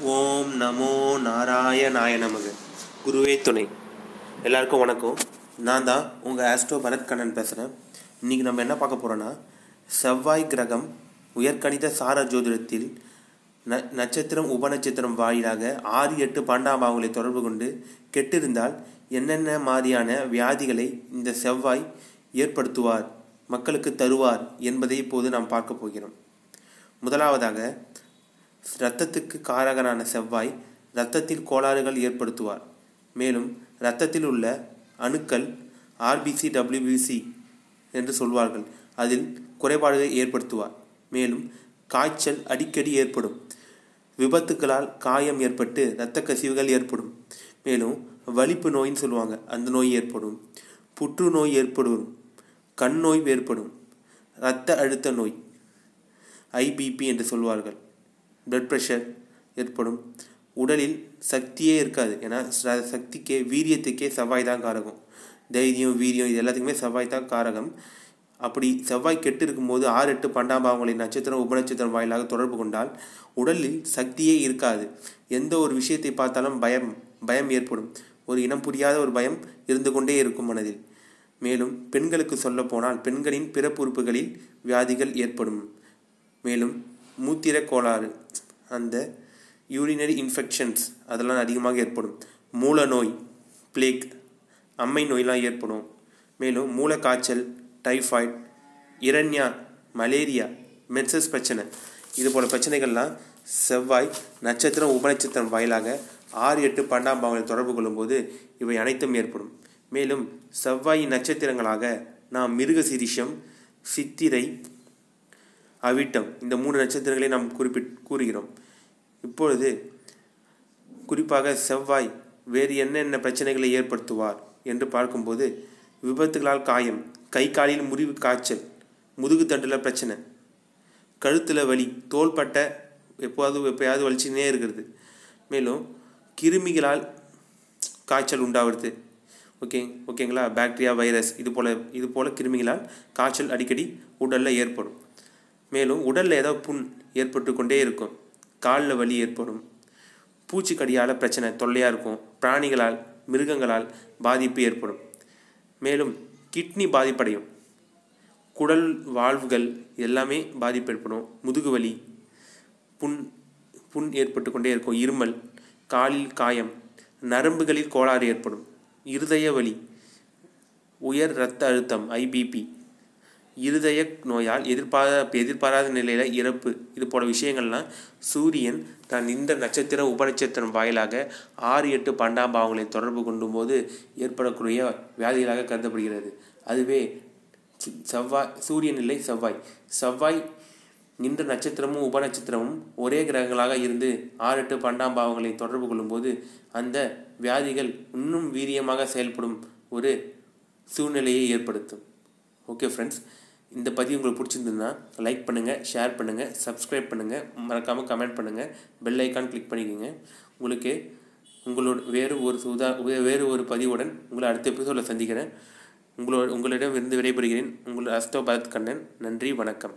ஓம் நமோ நாராயணாய நமக. குருவே துணை. எல்லாருக்கும் வணக்கம். நான் தான் உங்கள் ஆஸ்ட்ரோ பரத் கண்ணன் பேசுகிறேன். இன்றைக்கி நம்ம என்ன பார்க்க போகிறோன்னா, செவ்வாய் கிரகம் உயர்கணித சார ஜோதிடத்தில் நட்சத்திரம் உபநட்சத்திரம் வாயிலாக 6-8 பாண்டாபாவங்களை தொடர்பு கொண்டு கெட்டிருந்தால் என்னென்ன மாதிரியான வியாதிகளை இந்த செவ்வாய் ஏற்படுத்துவார், மக்களுக்கு தருவார் என்பதை இப்போது நாம் பார்க்க போகிறோம். முதலாவதாக, இரத்தத்துக்கு காரகனான செவ்வாய் இரத்தத்தில் கோளாறுகள் ஏற்படுத்துவார். மேலும் இரத்தத்தில் உள்ள அணுக்கள் ஆர்பிசி டபிள்யூபிசி என்று சொல்வார்கள், அதில் குறைபாடுகளை ஏற்படுத்துவார். மேலும் காய்ச்சல் அடிக்கடி ஏற்படும். விபத்துக்களால் காயம் ஏற்பட்டு இரத்த கசிவுகள் ஏற்படும். மேலும் வலிப்பு நோயின்னு சொல்லுவாங்க, அந்த நோய் ஏற்படும். புற்றுநோய் ஏற்படும். கண் நோய் ஏற்படும். இரத்த அழுத்த நோய் ஐபிபி என்று சொல்வார்கள். பிளட் ப்ரெஷர் ஏற்படும். உடலில் சக்தியே இருக்காது. ஏன்னா சக்திக்கே வீரியத்துக்கே செவ்வாய் தான் காரகம். தைரியம், வீரியம் இது எல்லாத்துக்குமே செவ்வாய் தான் காரகம். அப்படி செவ்வாய் கெட்டு இருக்கும்போது 6-8 பண்டாபாவங்களின் நட்சத்திரம் உபநட்சத்திரம் வாயிலாக தொடர்பு கொண்டால் உடலில் சக்தியே இருக்காது. எந்த ஒரு விஷயத்தை பார்த்தாலும் பயம் ஏற்படும். ஒரு இனம் புரியாத ஒரு பயம் இருந்து கொண்டே இருக்கும் மனதில். மேலும் பெண்களுக்கு சொல்ல போனால் பெண்களின் பிறப்பு உறுப்புகளில் வியாதிகள் ஏற்படும். மேலும் மூத்திர கோளாறு, அந்த யூரினரி இன்ஃபெக்ஷன்ஸ் அதெல்லாம் அதிகமாக ஏற்படும். மூல நோய், பிளேக், அம்மை நோயெலாம் ஏற்படும். மேலும் மூலக்காய்ச்சல், டைஃபாய்டு, இரண்யா, மலேரியா, மென்சஸ் பிரச்சனை, இது போல பிரச்சனைகள்லாம் செவ்வாய் நட்சத்திரம் உபநட்சத்திரம் வாயிலாக 6-8 பண்டாபாவங்களை தொடர்பு கொள்ளும்போது இவை அனைத்தும் ஏற்படும். மேலும் செவ்வாய் நட்சத்திரங்களாக நாம் மிருகசீரிஷம், சித்திரை, அவிட்டம் இந்த 3 நட்சத்திரங்களை நாம் கூறுகிறோம். இப்பொழுது குறிப்பாக செவ்வாய் வேறு என்னென்ன பிரச்சனைகளை ஏற்படுத்துவார் என்று பார்க்கும்போது, விபத்துகளால் காயம், கை காலில் முறிவு, காய்ச்சல், முதுகு தண்டில் பிரச்சனை, கழுத்தில் வலி, தோள்பட்டை எப்பயாவது வலிச்சுனே இருக்கிறது. மேலும் கிருமிகளால் காய்ச்சல் உண்டாகிறது. ஓகேங்களா, பாக்டீரியா, வைரஸ் இது போல கிருமிகளால் காய்ச்சல் அடிக்கடி உடலில் ஏற்படும். மேலும் உடலில் ஏதாவது புண் ஏற்பட்டு கொண்டே இருக்கும். காலில் வலி ஏற்படும். பூச்சிக்கடியால் பிரச்சனை தொல்லையாக இருக்கும். பிராணிகளால், மிருகங்களால் பாதிப்பு ஏற்படும். மேலும் கிட்னி பாதிப்படையும். குடல் வாழ்வுகள் எல்லாமே பாதிப்பு ஏற்படும். முதுகு வலி, புண் ஏற்பட்டு கொண்டே இருக்கும். இருமல், காலில் காயம், நரம்புகளில் கோளாறு ஏற்படும். இருதய வலி, உயர் இரத்த அழுத்தம் ஐபிபி, இருதய நோயால் எதிர்பாராத நிலையில் இறப்பு, இது போல விஷயங்கள்லாம் சூரியன் தான் இந்த நட்சத்திரம் உபநட்சத்திரம் வாயிலாக 6-8 பண்டாபாவங்களை தொடர்பு கொண்டும் போது ஏற்படக்கூடிய வியாதிகளாக கருதப்படுகிறது. அதுவே சூரியன் இல்லை, செவ்வாய் இந்த நட்சத்திரமும் உபநட்சத்திரமும் ஒரே கிரகங்களாக இருந்து 6-8 பண்டாபாவங்களை தொடர்பு கொள்ளும்போது அந்த வியாதிகள் இன்னும் வீரியமாக செயல்படும் ஒரு சூழ்நிலையை ஏற்படுத்தும். ஓகே ஃப்ரெண்ட்ஸ், இந்த பதிவு உங்களுக்கு பிடிச்சிருந்ததுன்னா லைக் பண்ணுங்கள், ஷேர் பண்ணுங்கள், சப்ஸ்கிரைப் பண்ணுங்கள், மறக்காமல் கமெண்ட் பண்ணுங்கள், பெல் ஐக்கான் கிளிக் பண்ணிக்கோங்க. உங்களோட வேறு ஒரு பதிவுடன் உங்களை அடுத்த எபிசோடில் சந்திக்கிறேன். உங்களிடம் இருந்து விடைபெறுகிறேன். உங்கள் ஆஸ்ட்ரோ பரத் கண்ணன். நன்றி, வணக்கம்.